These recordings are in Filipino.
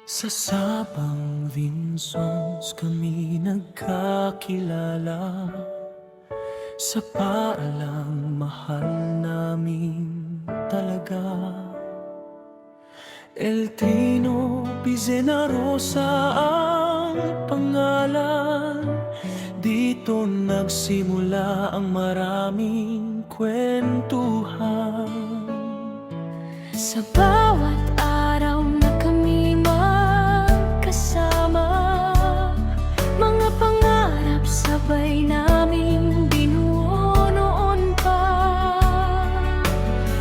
Sa Sabang Vinsons kami nagkakilala, sa paalang mahal namin talaga. El Trino Pizenarosa ang pangalan, dito nagsimula ang maraming kwentuhan. Sa bawat araw na kami magkasama, mga pangarap sabay naming binuo noon pa.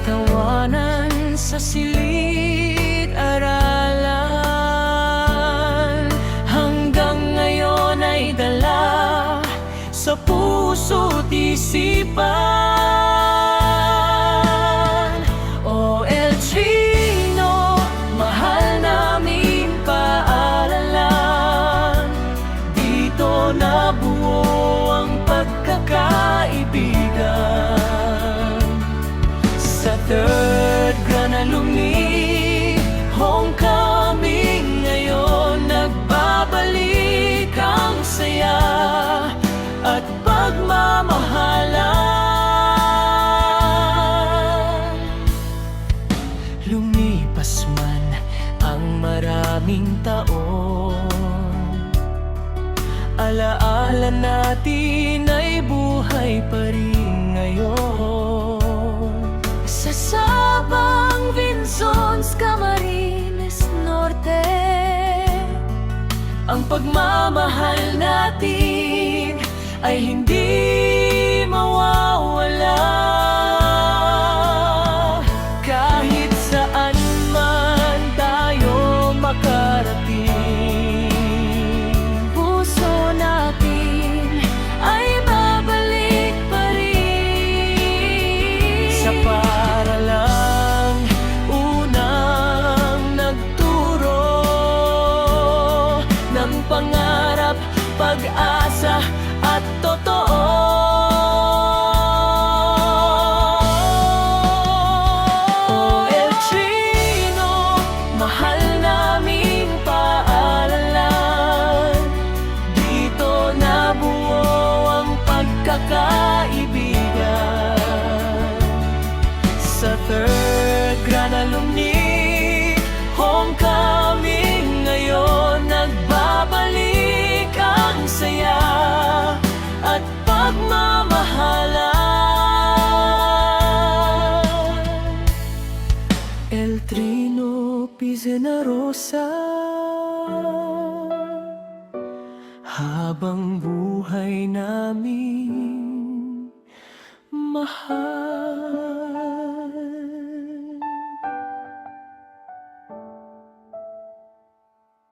Tawanan sa silid-aralan, hanggang ngayon ay dala sa puso't isipan. Nabuo ang pagkakaibigan sa third grand alumni homecoming. Ngayon nagbabalik ang saya at pagmamahalan. Lumipas man ang maraming taon, alaala natin ay buhay pa rin ngayon. Sa Sabang Vinsons, Camarines Norte, ang pagmamahal natin ay hindi mawawala. Kahit saan man tayo makarating, pag-asa at totoo. Oh, El Trino, mahal naming paaralan, dito nabuo ang pagkakaibigan sa third grand alumni homecoming. Ngayon nagbabalik ang saya at pagmamahalan. El Trino Pizenarosa, habang buhay namin mahal.